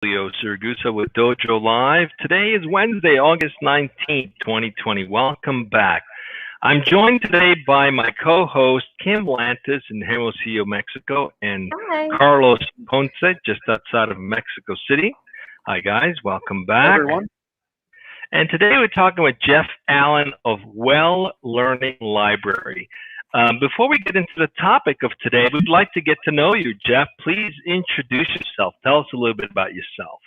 Leo Siragusa with Dojo Live. Today is Wednesday, August 19th, 2020. Welcome back. I'm joined today by my co-host, Kim Lantis in Hermosillo, Mexico, and Carlos Ponce, just outside of Mexico City. Hi, guys. Welcome back. Hello, everyone. And today we're talking with Jeff Allen of Wellbuilding Library. Before we get into the topic of today, we'd like to get to know you, Jeff. Please introduce yourself. Tell us a little bit about yourself.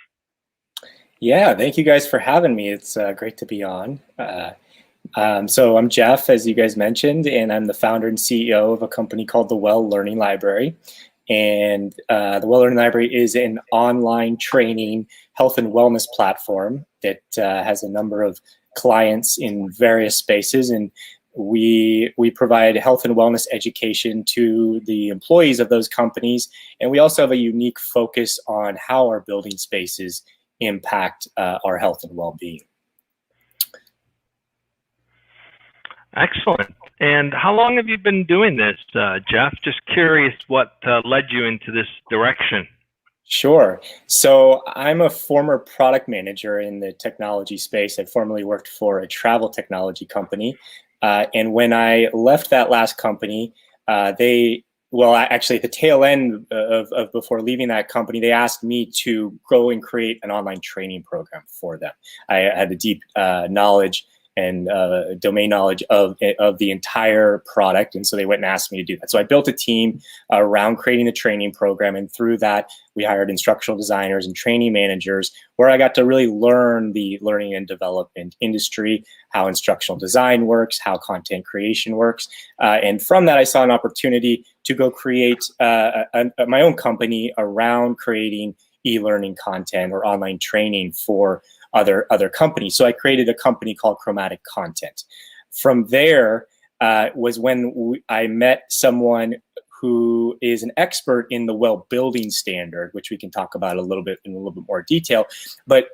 Yeah, thank you guys for having me. It's great to be on. So I'm Jeff, as you guys mentioned, and I'm the founder and CEO of a company called the Wellbuilding Library. And the Wellbuilding Library is an online training health and wellness platform that has a number of clients in various spaces. And we provide health and wellness education to the employees of those companies. And we also have a unique focus on how our building spaces impact our health and well-being. Excellent. And how long have you been doing this, Jeff? Just curious what led you into this direction. Sure. So I'm a former product manager in the technology space. I formerly worked for a travel technology company. And when I left that last company, actually at the tail end of before leaving that company, they asked me to go and create an online training program for them. I had a deep knowledge and domain knowledge of the entire product. And so they went and asked me to do that. So I built a team around creating the training program. And through that, we hired instructional designers and training managers, where I got to really learn the learning and development industry, how instructional design works, how content creation works. And from that, I saw an opportunity to go create my own company around creating e-learning content or online training for other companies. So I created a company called Chromatic Content. From there was when I met someone who is an expert in the Wellbuilding Standard, which we can talk about in a little bit more detail. But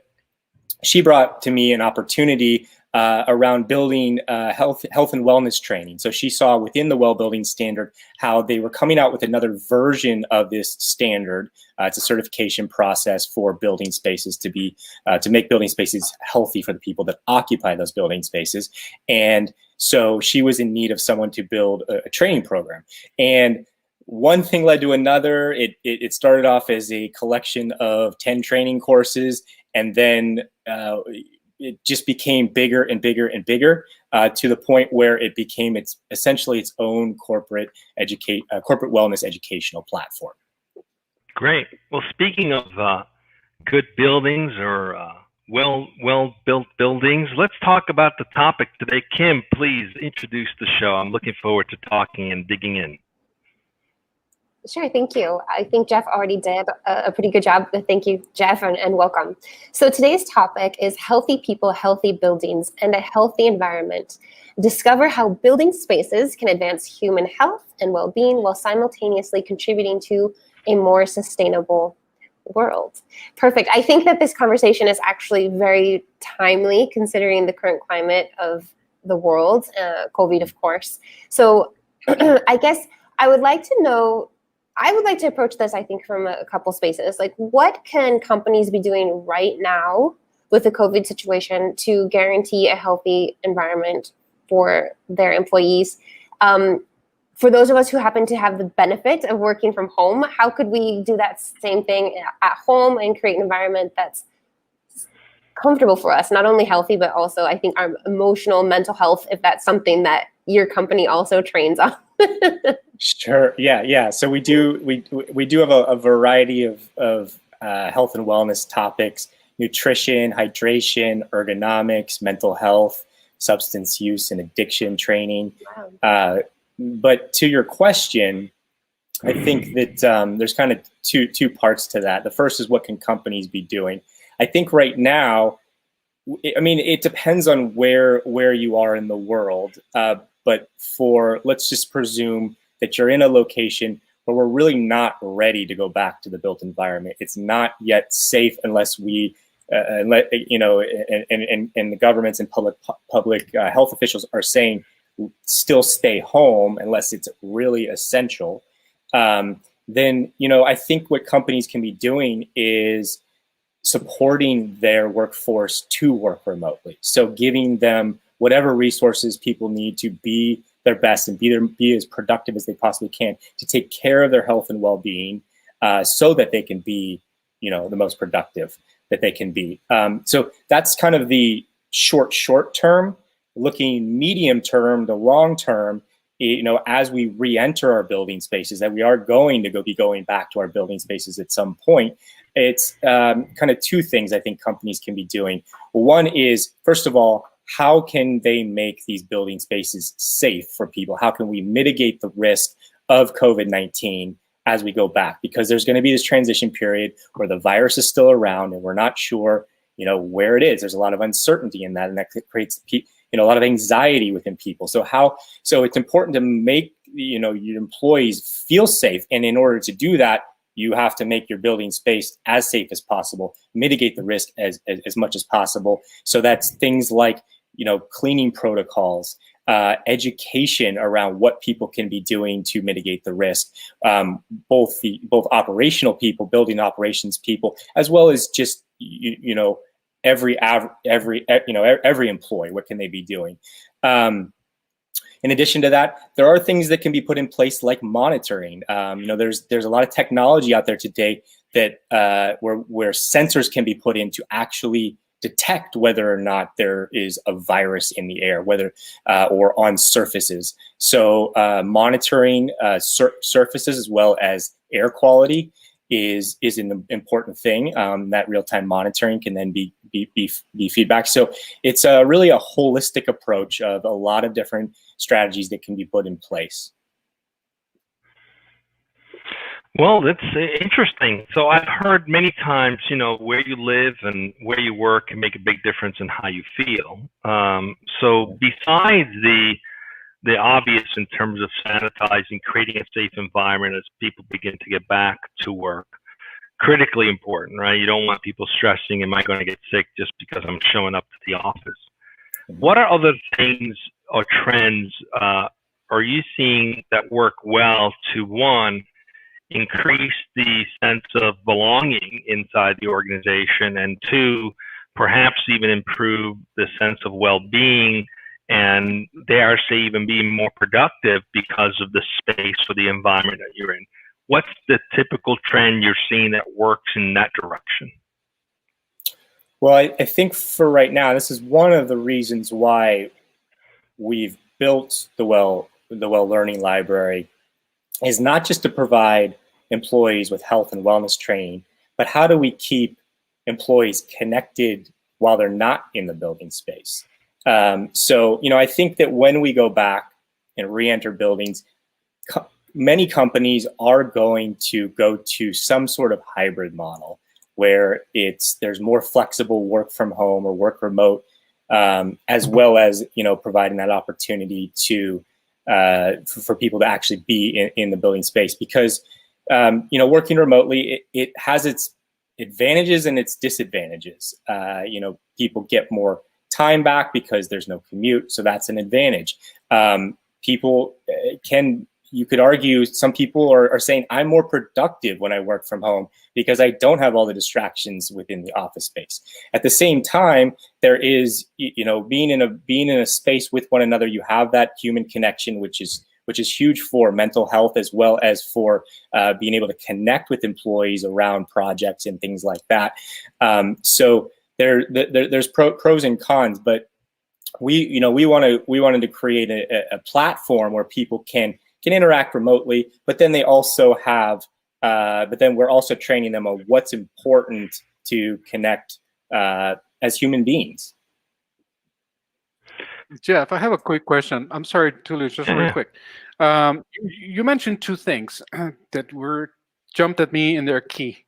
she brought to me an opportunity around building health and wellness training. So she saw within the Wellbuilding Standard how they were coming out with another version of this standard. It's a certification process for building spaces to make building spaces healthy for the people that occupy those building spaces. And so she was in need of someone to build a training program. And one thing led to another. It started off as a collection of 10 training courses, and then it just became bigger and bigger and bigger to the point where it became essentially its own corporate wellness educational platform. Great. Well, speaking of good buildings or well-built buildings, let's talk about the topic today. Kim, please introduce the show. I'm looking forward to talking and digging in. Sure, thank you. I think Jeff already did a pretty good job. Thank you, Jeff, and welcome. So today's topic is healthy people, healthy buildings, and a healthy environment. Discover how building spaces can advance human health and well-being while simultaneously contributing to a more sustainable world. Perfect. I think that this conversation is actually very timely considering the current climate of the world, COVID, of course. So I guess I would like to approach this, I think, from a couple spaces. Like, what can companies be doing right now with the COVID situation to guarantee a healthy environment for their employees? For those of us who happen to have the benefit of working from home, how could we do that same thing at home and create an environment that's comfortable for us, not only healthy, but also, I think, our emotional, mental health, if that's something that your company also trains on? Sure. Yeah. So we do have a variety of health and wellness topics: nutrition, hydration, ergonomics, mental health, substance use and addiction training. Wow. But to your question, I think that there's kind of two parts to that. The first is, what can companies be doing? I think right now, I mean, it depends on where you are in the world. But let's just presume that you're in a location where we're really not ready to go back to the built environment. It's not yet safe unless we, and the governments and public health officials are saying still stay home unless it's really essential. Then I think what companies can be doing is supporting their workforce to work remotely. So giving them whatever resources people need to be their best and be as productive as they possibly can, to take care of their health and well-being, so that they can be, the most productive that they can be. So that's kind of the short term. Looking medium term to long term, as we re-enter our building spaces, that we are going to be going back to our building spaces at some point. It's kind of two things I think companies can be doing. One is, first of all, how can they make these building spaces safe for people? How can we mitigate the risk of COVID-19 as we go back? Because there's going to be this transition period where the virus is still around and we're not sure, where it is. There's a lot of uncertainty in that, and that creates a lot of anxiety within people. So it's important to make your employees feel safe, and in order to do that, you have to make your building space as safe as possible, mitigate the risk as much as possible. So that's things like cleaning protocols, education around what people can be doing to mitigate the risk, both operational people, building operations people, as well as just every employee. What can they be doing? In addition to that, there are things that can be put in place like monitoring. There's a lot of technology out there today that where sensors can be put in to actually detect whether or not there is a virus in the air, whether or on surfaces. So monitoring surfaces as well as air quality is an important thing. That real-time monitoring can then be feedback. So it's really a holistic approach of a lot of different strategies that can be put in place. Well, that's interesting. So I've heard many times, where you live and where you work can make a big difference in how you feel. So besides the obvious in terms of sanitizing, creating a safe environment as people begin to get back to work, critically important, right? You don't want people stressing, am I going to get sick just because I'm showing up to the office? What are other things or trends are you seeing that work well to, one, increase the sense of belonging inside the organization, and two, perhaps even improve the sense of well-being and dare say even being more productive because of the space or the environment that you're in? What's the typical trend you're seeing that works in that direction? Well, I think for right now, this is one of the reasons why we've built the Well Learning Library, is not just to provide employees with health and wellness training, but how do we keep employees connected while they're not in the building space? So, I think that when we go back and re-enter buildings, many companies are going to go to some sort of hybrid model where there's more flexible work from home or work remote, as well as providing that opportunity to for people to actually be in the building space. Because working remotely, it has its advantages and its disadvantages. People get more time back because there's no commute, so that's an advantage. You could argue, some people are saying I'm more productive when I work from home because I don't have all the distractions within the office space. At the same time, there is, being in a space with one another, you have that human connection, which is huge for mental health, as well as for being able to connect with employees around projects and things like that. So there's pros and cons, but we wanted to create a platform where people can interact remotely, but then they also have, but then we're also training them on what's important to connect as human beings. Jeff, I have a quick question. I'm sorry, Tulio, just real quick. You mentioned two things that jumped at me, and they're key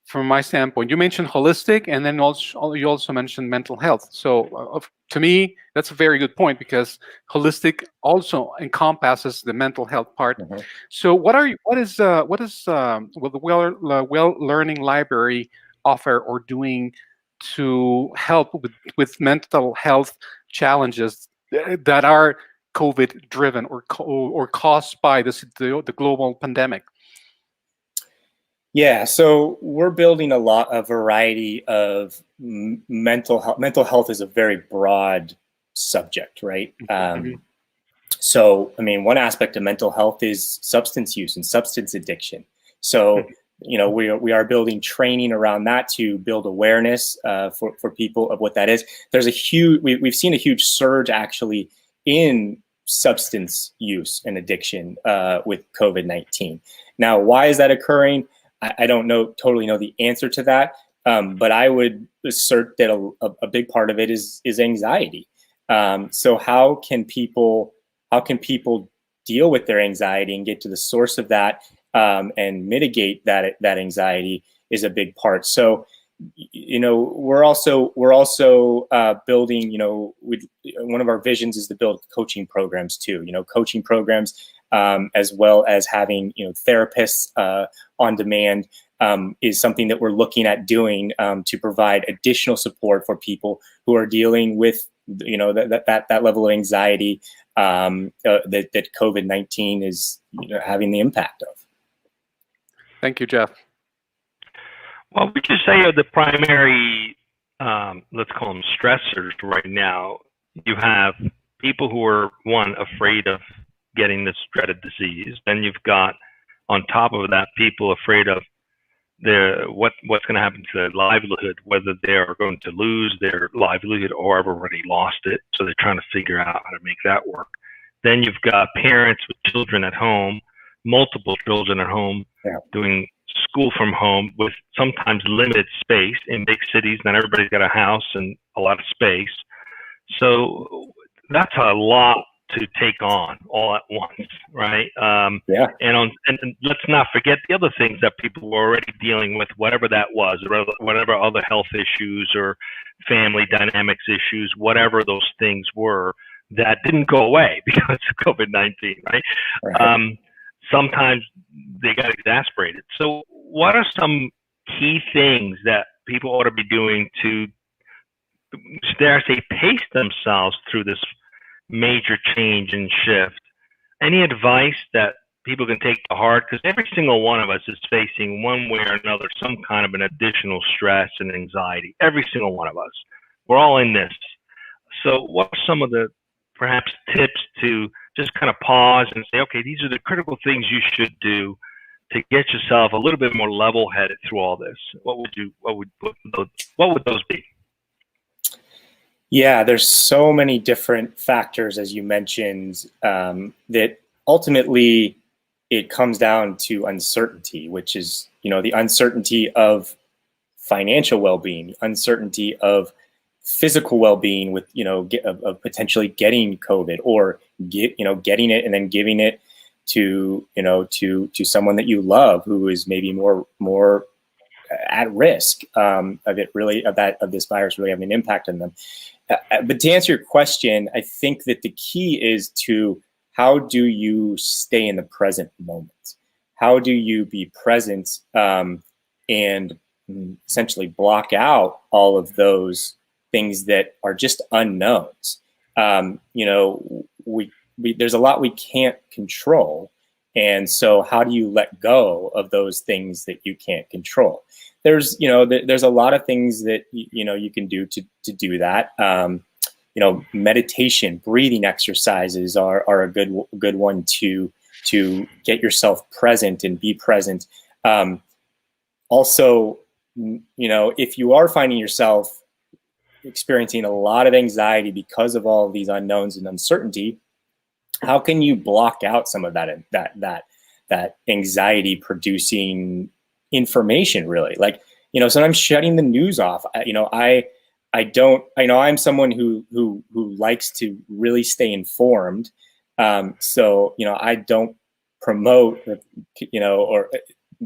from my standpoint. You mentioned holistic, and then you also mentioned mental health. So to me, that's a very good point, because holistic also encompasses the mental health part. Mm-hmm. So what is the Well Learning Library offer or doing to help with mental health challenges that are COVID driven or caused by the global pandemic? Yeah, so we're building a variety of mental health. Mental health is a very broad subject, right? So, I mean, one aspect of mental health is substance use and substance addiction. So, we are building training around that to build awareness for people of what that is. There's we've seen a huge surge actually in substance use and addiction with COVID-19. Now, why is that occurring? I don't totally know the answer to that, but I would assert that a big part of it is anxiety. So how can people deal with their anxiety and get to the source of that and mitigate that anxiety is a big part. So, we're also building. One of our visions is to build coaching programs too. Coaching programs. As well as having therapists on demand is something that we're looking at doing to provide additional support for people who are dealing with that level of anxiety that COVID-19 is having the impact of. Thank you, Jeff. Well, we just say the primary, let's call them stressors right now. You have people who are, one, afraid of getting this dreaded disease. Then you've got, on top of that, people afraid of what's going to happen to their livelihood, whether they are going to lose their livelihood or have already lost it. So they're trying to figure out how to make that work. Then you've got parents with children at home, multiple children at home, doing school from home with sometimes limited space. In big cities, not everybody's got a house and a lot of space. So that's a lot to take on all at once, right? And let's not forget the other things that people were already dealing with, whatever that was, whatever other health issues or family dynamics issues, whatever those things were, that didn't go away because of COVID-19, right? Sometimes they got exasperated. So what are some key things that people ought to be doing to, dare I say, pace themselves through this major change and shift? Any advice that people can take to heart? Because every single one of us is facing one way or another some kind of an additional stress and anxiety. Every single one of us. We're all in this. So what are some of the perhaps tips to just kind of pause and say, okay, these are the critical things you should do to get yourself a little bit more level-headed through all this? What would those be? Yeah, there's so many different factors, as you mentioned, that ultimately it comes down to uncertainty, which is, the uncertainty of financial well-being, uncertainty of physical well-being with, of potentially getting COVID or getting it and then giving it to, to someone that you love who is maybe more at risk of this virus really having an impact on them. But to answer your question, I think that the key is to how do you stay in the present moment? How do you be present and essentially block out all of those things that are just unknowns? There's a lot we can't control. And so how do you let go of those things that you can't control? There's a lot of things that, you can do to do that. Meditation, breathing exercises are a good one to get yourself present and be present. Also, if you are finding yourself experiencing a lot of anxiety because of all of these unknowns and uncertainty, how can you block out some of that anxiety producing information, really? Like, sometimes shutting the news off. I'm someone who likes to really stay informed. So, I don't promote, or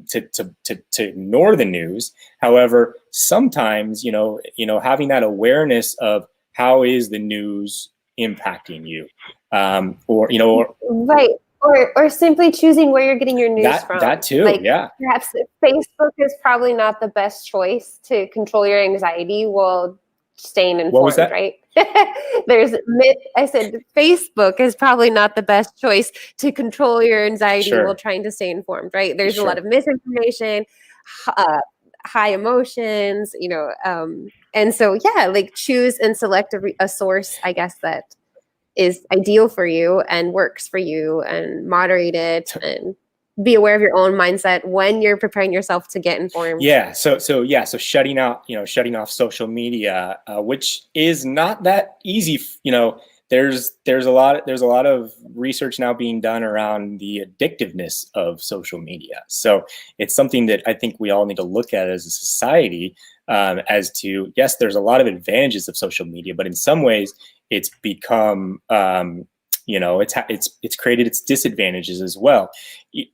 to ignore the news. However, sometimes, having that awareness of how is the news impacting you, right. Or simply choosing where you're getting your news from. That too, Perhaps Facebook is probably not the best choice to control your anxiety while staying informed, what was that? Right? I said Facebook is probably not the best choice to control your anxiety while trying to stay informed, right? There's a lot of misinformation. high emotions, and so yeah, like choose and select a source, I guess, that is ideal for you and works for you, and moderate it and be aware of your own mindset when you're preparing yourself to get informed. Yeah. So shutting off social media, which is not that easy. There's a lot of research now being done around the addictiveness of social media. So it's something that I think we all need to look at as a society, as to, yes, there's a lot of advantages of social media, but in some ways it's become, it's created its disadvantages as well.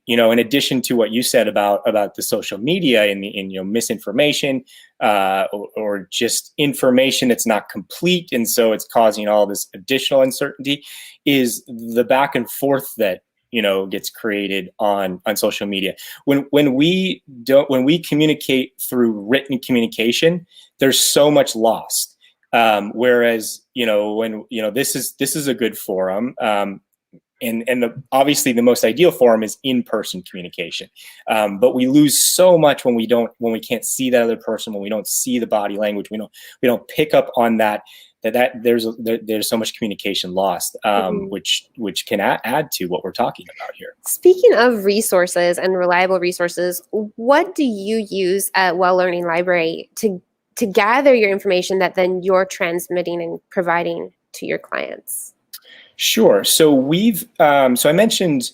In addition to what you said about the social media and misinformation, or just information that's not complete, and so it's causing all this additional uncertainty, is the back and forth that gets created on social media. When we communicate through written communication, there's so much lost. Whereas when this is a good forum, and obviously the most ideal forum is in-person communication, but we lose so much when we can't see that other person, when we don't see the body language, we don't pick up on that there's so much communication lost, which can add to what we're talking about here. Speaking of resources and reliable resources, what do you use at Well Learning Library to gather your information that then you're transmitting and providing to your clients? Sure. So so I mentioned,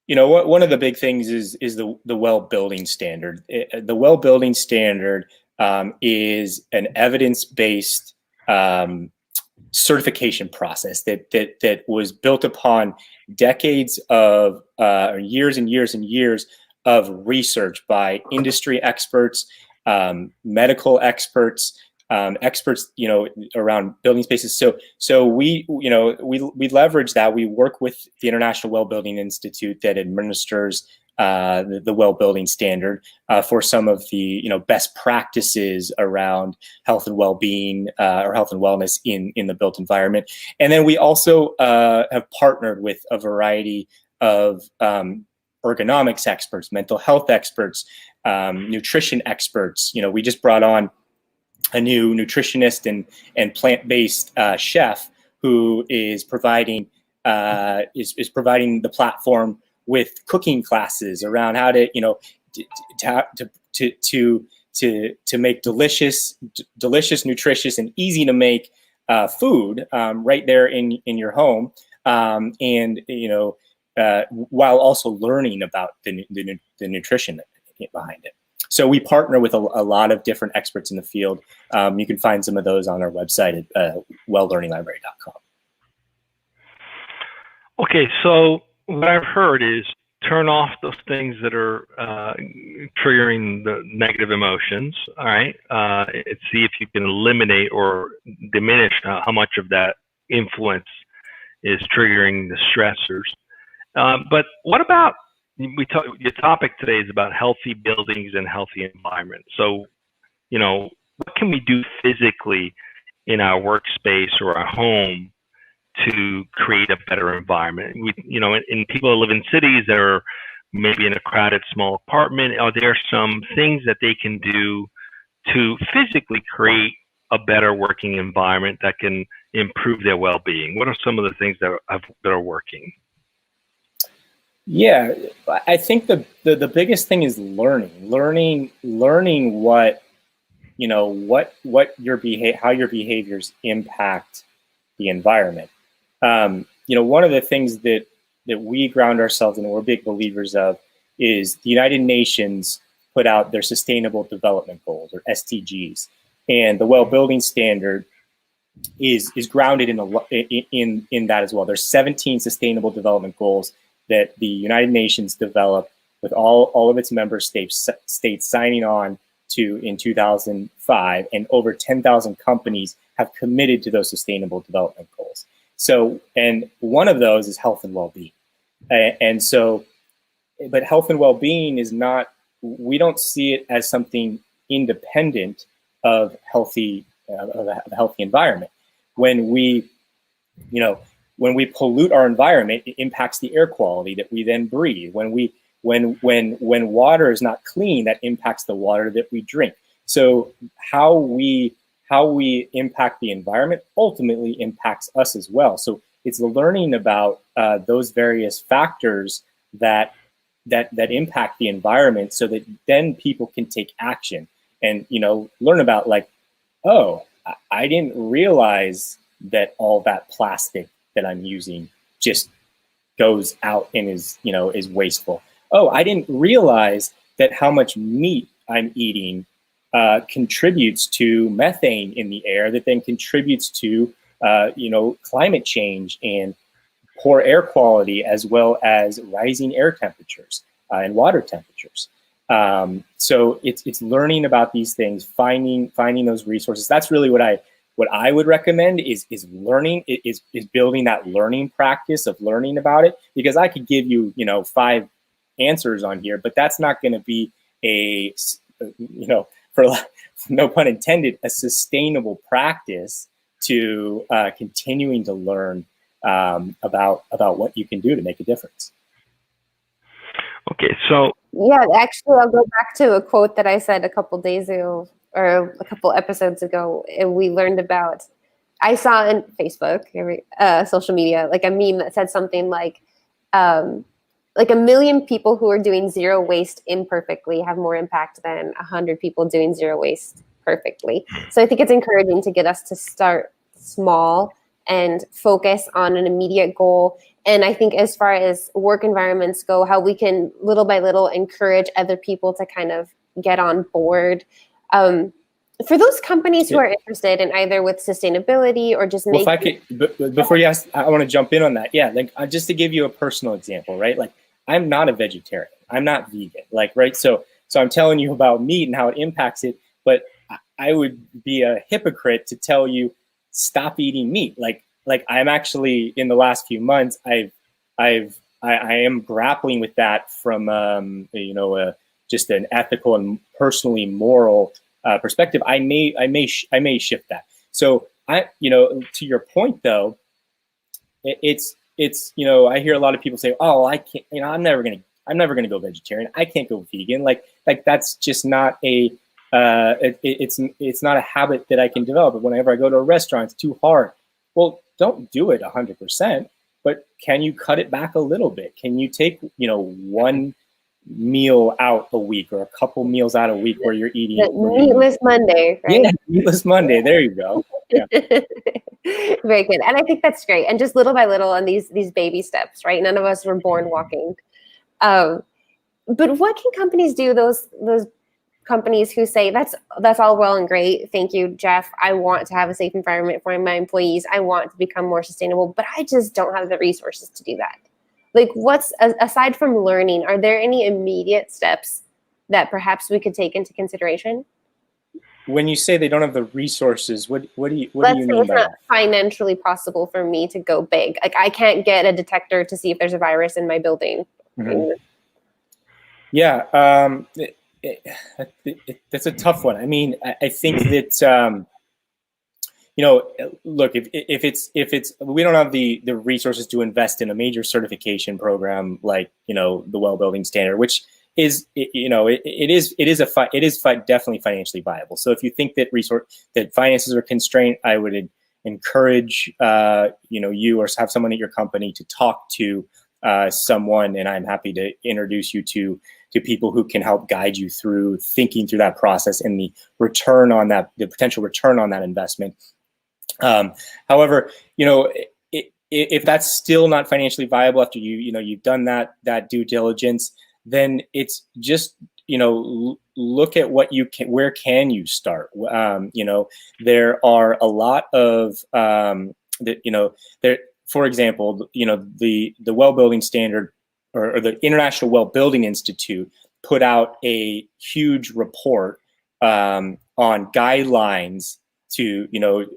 one of the big things is the Wellbuilding Standard. The Wellbuilding Standard is an evidence-based certification process that was built upon decades of years and years and years of research by industry experts, medical experts, experts, around building spaces. So we leverage that. We work with the International Wellbuilding Institute that administers the Wellbuilding Standard for some of the best practices around health and well-being, or health and wellness in the built environment. And then we also have partnered with a variety of ergonomics experts, mental health experts, nutrition experts. We just brought on a new nutritionist and plant-based chef who is providing the platform with cooking classes around how to to make delicious, nutritious, and easy to make food right there in your home, and while also learning about the nutrition behind it. So we partner with a lot of different experts in the field. You can find some of those on our website at welllearninglibrary.com. Okay, so what I've heard is turn off those things that are triggering the negative emotions. All right, see if you can eliminate or diminish how much of that influence is triggering the stressors. But what about your topic today is about healthy buildings and healthy environments. So, what can we do physically in our workspace or our home to create a better environment? In people who live in cities that are maybe in a crowded small apartment, are there some things that they can do to physically create a better working environment that can improve their well-being? What are some of the things that are working? Yeah, I think the biggest thing is learning what how your behaviors impact the environment. One of the things that we ground ourselves in, and we're big believers of, is the United Nations put out their Sustainable Development Goals, or SDGs, and the Wellbuilding Standard is grounded in that as well. There's 17 Sustainable Development Goals that the United Nations developed with all of its member states signing on to in 2005, and over 10,000 companies have committed to those Sustainable Development Goals. So, and one of those is health and well-being. But health and well-being is not, we don't see it as something independent of a healthy environment. When we pollute our environment, it impacts the air quality that we then breathe. When we when water is not clean, that impacts the water that we drink. So how we impact the environment ultimately impacts us as well. So it's learning about those various factors that impact the environment, so that then people can take action and learn about, like, oh, I didn't realize that all that plastic that I'm using just goes out and is wasteful. Oh, I didn't realize that how much meat I'm eating contributes to methane in the air, that then contributes to climate change and poor air quality, as well as rising air temperatures and water temperatures. So it's learning about these things, finding those resources. That's really what I would recommend is learning, is building that learning practice of learning about it. Because I could give you 5 answers on here, but that's not going to be for no pun intended, a sustainable practice to continuing to learn about what you can do to make a difference. Okay, so yeah, actually, I'll go back to a quote that I said a couple days ago, or a couple episodes ago, and we learned about. I saw on Facebook, social media, like a meme that said something like 1 million people who are doing zero waste imperfectly have more impact than 100 people doing zero waste perfectly. So I think it's encouraging to get us to start small and focus on an immediate goal. And I think as far as work environments go, how we can little by little encourage other people to kind of get on board. For those companies who are interested in either with sustainability or just if I could, before you ask, I want to jump in on that. Yeah, like just to give you a personal example, right? Like, I'm not a vegetarian. I'm not vegan. Like, right? So I'm telling you about meat and how it impacts it, but I would be a hypocrite to tell you stop eating meat. Like I'm actually, in the last few months, I am grappling with that from just an ethical and personally moral perspective. I may shift that. So to your point though, it's I hear a lot of people say, oh, I can't, I'm never gonna go vegetarian. I can't go vegan. Like that's just not it's not a habit that I can develop. But whenever I go to a restaurant, it's too hard. Well, don't do it 100%, but can you cut it back a little bit? Can you take, one meal out a week or a couple meals out a week where you're eating meatless Monday, right? Yeah, meatless Monday. There you go. Yeah. Very good. And I think that's great. And just little by little, and these baby steps, right? None of us were born walking. But what can companies do? Those companies who say that's all well and great. Thank you, Jeff. I want to have a safe environment for my employees. I want to become more sustainable, but I just don't have the resources to do that. Like, aside from learning, are there any immediate steps that perhaps we could take into consideration? When you say they don't have the resources, what do you mean by that? Let's say it's not financially possible for me to go big. Like, I can't get a detector to see if there's a virus in my building. Mm-hmm. Yeah, that's a tough one. I mean, I think that look, if it's we don't have the resources to invest in a major certification program like the Wellbuilding Standard, which is it is definitely financially viable. So if you think that finances are constrained, I would encourage you or have someone at your company to talk to someone, and I'm happy to introduce you to people who can help guide you through thinking through that process and the potential return on that investment. However, if that's still not financially viable after you've done that due diligence, then it's just look at what you can. Where can you start? There are a lot of there. For example, the Wellbuilding Standard or the International Wellbuilding Institute put out a huge report on guidelines to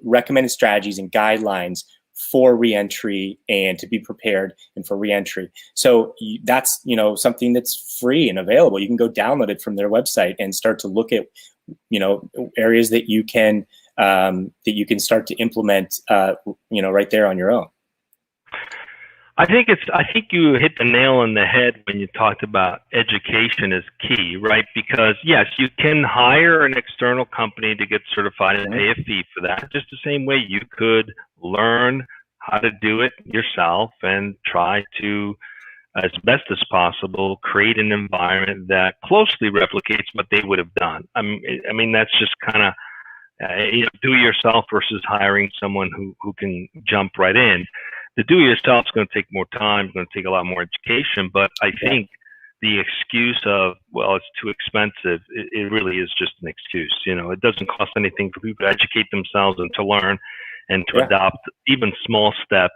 recommended strategies and guidelines for reentry and to be prepared and for reentry. So that's something that's free and available. You can go download it from their website and start to look at areas that you can start to implement right there on your own. I think you hit the nail on the head when you talked about education is key, right? Because yes, you can hire an external company to get certified and pay a fee for that, just the same way you could learn how to do it yourself and try to, as best as possible, create an environment that closely replicates what they would have done. I mean that's just kind of do it yourself versus hiring someone who can jump right in. The do it yourself is going to take more time, it's going to take a lot more education, but I think the excuse of, well, it's too expensive, it really is just an excuse. It doesn't cost anything for people to educate themselves and to learn and to adopt even small steps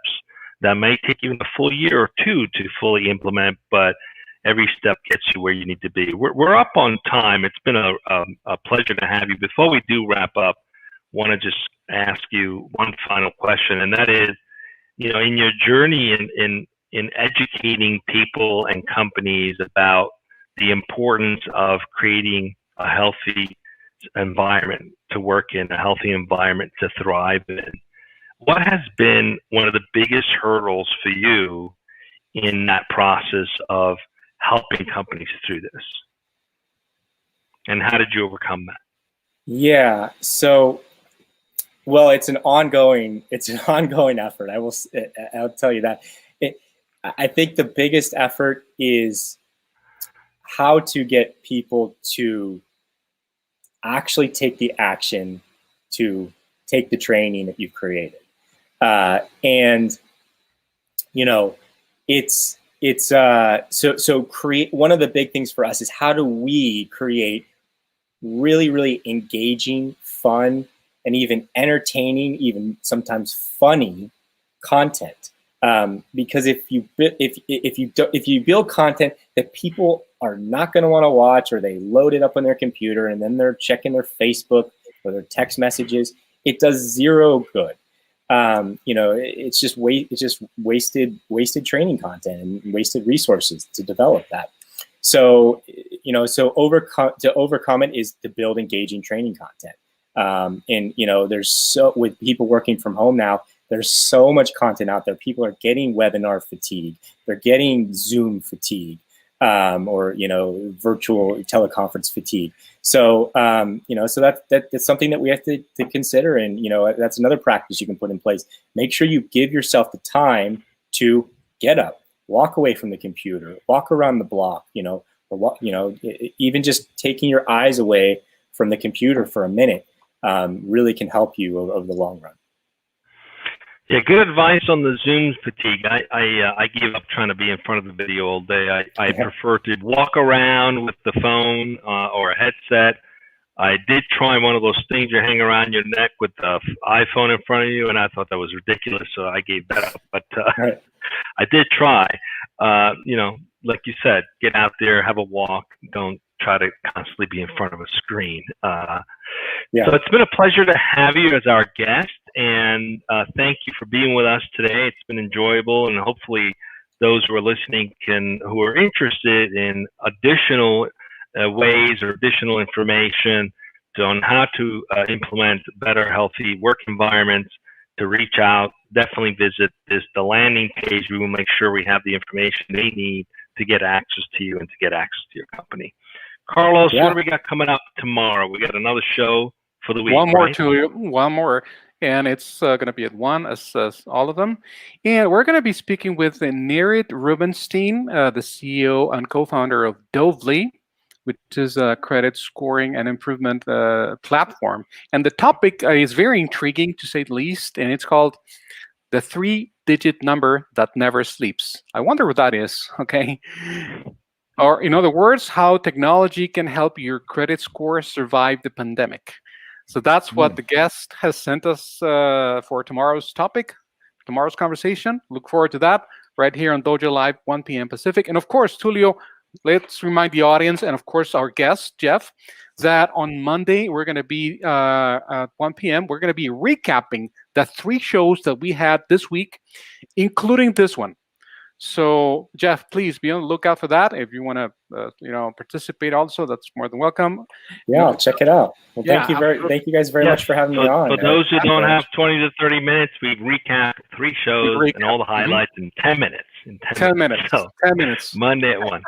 that may take even a full year or two to fully implement, but every step gets you where you need to be. We're up on time. It's been a pleasure to have you. Before we do wrap up, I want to just ask you one final question, and that is, in your journey in educating people and companies about the importance of creating a healthy environment to work in, a healthy environment to thrive in, what has been one of the biggest hurdles for you in that process of helping companies through this? And how did you overcome that? Yeah, so, well, it's an ongoing effort. I'll tell you that. I think the biggest effort is how to get people to actually take the action to take the training that you've created. And so create, one of the big things for us is how do we create really, really engaging, fun, and even entertaining, even sometimes funny content. Because if you build content that people are not going to want to watch, or they load it up on their computer and then they're checking their Facebook or their text messages, it does zero good. It's just wasted training content and wasted resources to develop that. So, to overcome it is to build engaging training content. With people working from home now, there's so much content out there. People are getting webinar fatigue. They're getting Zoom fatigue, or virtual teleconference fatigue. So that's something that we have to consider, and that's another practice you can put in place. Make sure you give yourself the time to get up, walk away from the computer, walk around the block. Even just taking your eyes away from the computer for a minute really can help you over the long run. Yeah, good advice on the Zoom fatigue. I gave up trying to be in front of the video all day. I prefer to walk around with the phone or a headset. I did try one of those things you hang around your neck with the iPhone in front of you, and I thought that was ridiculous, so I gave that up. But I did try. Like you said, get out there, have a walk. Don't try to constantly be in front of a screen. So it's been a pleasure to have you as our guest, and thank you for being with us today. It's been enjoyable, and hopefully those who are listening who are interested in additional ways or additional information on how to implement better, healthy work environments, to reach out, definitely visit the landing page. We will make sure we have the information they need to get access to you and to get access to your company. Carlos, what do we got coming up tomorrow? We got another show for the week. One more, and it's going to be at 1 as all of them. And we're going to be speaking with Nerit Rubenstein, the CEO and co-founder of dojolive, which is a credit scoring and improvement platform. And the topic is very intriguing, to say the least, and it's called the 3-digit number that never sleeps. I wonder what that is, okay? Or in other words, how technology can help your credit score survive the pandemic. So that's what the guest has sent us for tomorrow's topic, tomorrow's conversation. Look forward to that right here on Dojo Live, 1 p.m. Pacific. And of course, Tulio, let's remind the audience and of course our guest, Jeff, that on Monday we're going to be at 1 p.m. We're going to be recapping the 3 shows that we had this week, including this one. So Jeff, please be on the lookout for that. If you want to, participate also, that's more than welcome. Yeah, I'll check it out. Well, Yeah, thank you guys very much for having me on. For those who don't have 20 to 30 minutes, we recap 3 shows and all the highlights in 10 minutes. 10 minutes. So 10 minutes. Monday at 1.